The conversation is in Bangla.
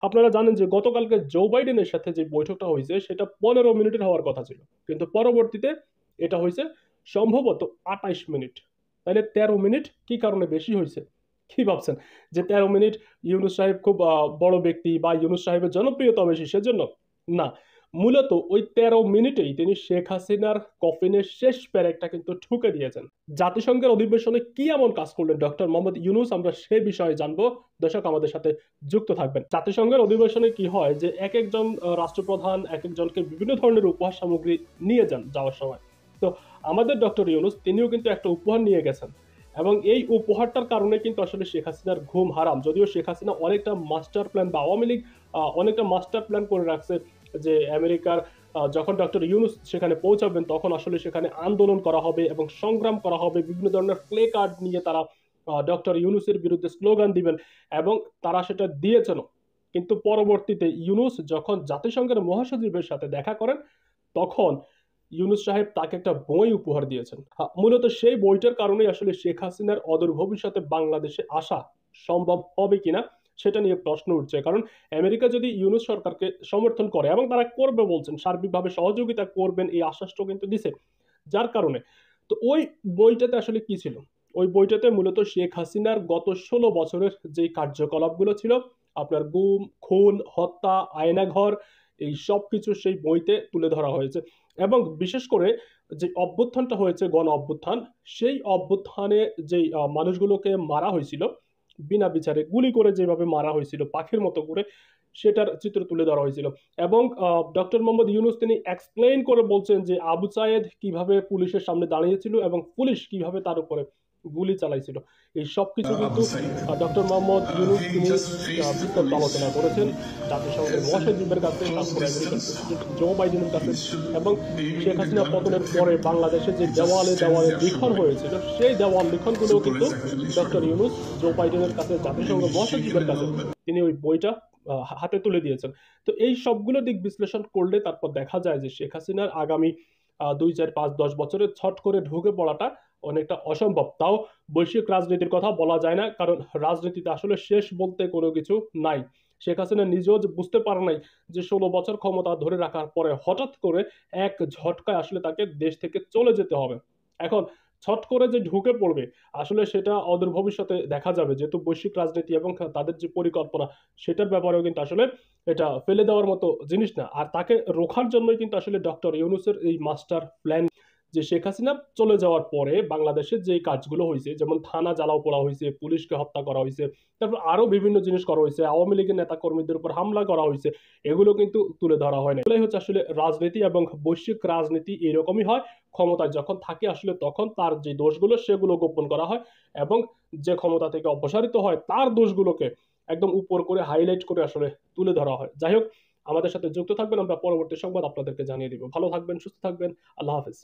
আপনারা জানেন যে গতকালকে জো বাইডেনের সাথে যে বৈঠকটা হয়েছে সেটা 15 মিনিটের হওয়ার কথা ছিল, কিন্তু পরবর্তীতে এটা হয়েছে সম্ভবত 28 মিনিট। তাহলে 13 মিনিট কি কারণে বেশি হয়েছে? কি ভাবছেন যে 13 মিনিট ইউনূস সাহেব খুব বড় ব্যক্তি বা ইউনূস সাহেবের জনপ্রিয়তা বেশি সেজন্য? না, মূলত ওই 13 মিনিটেই তিনি শেখ হাসিনার কফিনের শেষ প্যারেকটা কিন্তু ঠুকে দিয়েছেন। জাতিসংঘের অধিবেশনে কি এমন কাজ করলেন ডক্টর মোহাম্মদ ইউনূস, আমরা সে বিষয়ে জানবো। দর্শক আমাদের সাথে যুক্ত থাকবেন। জাতিসংঘের অধিবেশনে কি হয় যে এক একজন রাষ্ট্রপ্রধান এক একজনকে বিভিন্ন ধরনের উপহার সামগ্রী নিয়ে যান যাওয়ার সময়। তো আমাদের ডক্টর ইউনূস তিনিও কিন্তু একটা উপহার নিয়ে গেছেন, এবং এই উপহারটার কারণে কিন্তু আসলে শেখ হাসিনার ঘুম হারাম। যদিও শেখ হাসিনা অনেকটা মাস্টার প্ল্যান বা আওয়ামী লীগ অনেকটা মাস্টার প্ল্যান করে রাখছে যে আমেরিকার যখন ডক্টর ইউনূস সেখানে পৌঁছাবেন তখন আসলে সেখানে আন্দোলন করা হবে এবং সংগ্রাম করা হবে, বিভিন্ন ধরনের প্লে কার্ড নিয়ে তারা ডক্টর ইউনূসের বিরুদ্ধে স্লোগান দিবেন, এবং তারা সেটা দিয়েছেনও। কিন্তু পরবর্তীতে ইউনূস যখন জাতিসংঘের মহাসচিবের সাথে দেখা করেন তখন ইউনূস সাহেব তাকে একটা বই উপহার দিয়েছেন। মূলত সেই বইটার কারণেই আসলে শেখ হাসিনার অদূর ভবিষ্যতে বাংলাদেশে আসা সম্ভব হবে কিনা সেটা নিয়ে প্রশ্ন উঠছে। কারণ আমেরিকা যদি ইউনূস সরকারকে সমর্থন করে, এবং তারা করবে বলছেন, সার্বিকভাবে সহযোগিতা করবেন এই আশ্বাসটাও কিন্তু দিছে, যার কারণে তো ওই বইটাতে আসলে কি ছিল? ওই বইটাতে মূলত শেখ হাসিনার গত 16 বছরের যে কার্যকলাপগুলো ছিল, আপনার গুম খুন হত্যা আয়নাঘর, এই সব কিছু সেই বইতে তুলে ধরা হয়েছে। এবং বিশেষ করে যে অভ্যুত্থানটা হয়েছে গণ অভ্যুত্থান, সেই অভ্যুত্থানে যেই মানুষগুলোকে মারা হয়েছিল বিনা বিচারে গুলি করে, যেভাবে মারা হয়েছিল পাখির মতো করে, সেটার চিত্র তুলে ধরা হয়েছিল। এবং ডক্টর মোহাম্মদ ইউনূস তিনি এক্সপ্লেইন করে বলছেন যে আবু সায়েদ কিভাবে পুলিশের সামনে দাঁড়িয়েছিল এবং পুলিশ কিভাবে তার উপরে গুলি চালাইছিল। এই সব কিছু কিন্তু Abu Said doctor Mohammad Yunus he তিনি just faced the বিস্তারিত police আলোচনা করেছেন জাতিসংঘের at a মহাসচিবের কাছে, close তারপর আমেরিকার distance. প্রেসিডেন্ট জো বাইডেনের কাছে। He should এবং be Sheikh in the Hasina gun পতনের with পরে him. বাংলাদেশে যে He just দেওয়ালে stands দেওয়ালে there লিখন shooting. হয়েছিল সেই দেওয়াল লিখনগুলো So কিন্তু police actually shot doctor him. Yunus Joe বাইডেনের কাছে, জাতিসংঘ Maybe shaking মহাসচিবের a কাছে little bit. তিনি ওই বইটা হাতে তুলে দিয়েছেন। তো এই সবগুলো দিক বিশ্লেষণ করলে তারপর দেখা যায় যে শেখ হাসিনার আগামী 2, 4, 5, 10 বছরে ছট করে ঢুকে পড়াটা অনেকটা অসম্ভব। তাও বৈশ্বিক রাজনীতির কথা বলা যায় না, কারণ রাজনীতিতে আসলে শেষ বলতে কোনো কিছু নাই। শেখ হাসিনা নিজেও যে বুঝতে পারে নাই যে 16 বছর ক্ষমতা ধরে রাখার পরে হঠাৎ করে এক ঝটকায় আসলে তাকে দেশ থেকে চলে যেতে হবে। এখন ছট করে যে ঢুকে পড়বে আসলে সেটা অদূর ভবিষ্যতে দেখা যাবে, যেহেতু বৈশ্বিক রাজনীতি এবং তাদের যে পরিকল্পনা সেটার ব্যাপারেও কিন্তু আসলে এটা ফেলে দেওয়ার মতো জিনিস না। আর তাকে রোখার জন্যই কিন্তু আসলে ডক্টর ইউনূসের এই মাস্টার প্ল্যান, যে শেখ হাসিনা চলে যাওয়ার পরে বাংলাদেশে যে কাজগুলো হয়েছে, যেমন থানা জ্বালাও পোড়া হয়েছে, পুলিশকে হত্যা করা হয়েছে, তারপর আরো বিভিন্ন জিনিস করা হয়েছে, আওয়ামী লীগের নেতা কর্মীদের উপর হামলা করা হয়েছে, এগুলো কিন্তু তুলে ধরা হয় না। এগুলোই হচ্ছে আসলে রাজনীতি, এবং বৈশ্বিক রাজনীতি এরকমই হয়। ক্ষমতায় যখন থাকে আসলে তখন তার যে দোষগুলো সেগুলো গোপন করা হয়, এবং যে ক্ষমতা থেকে অপসারিত হয় তার দোষগুলোকে একদম উপর করে হাইলাইট করে আসলে তুলে ধরা হয়। যাই হোক, আমাদের সাথে যুক্ত থাকবেন, আমরা পরবর্তী সংবাদ আপনাদেরকে জানিয়ে দিব। ভালো থাকবেন, সুস্থ থাকবেন, আল্লাহ হাফেজ।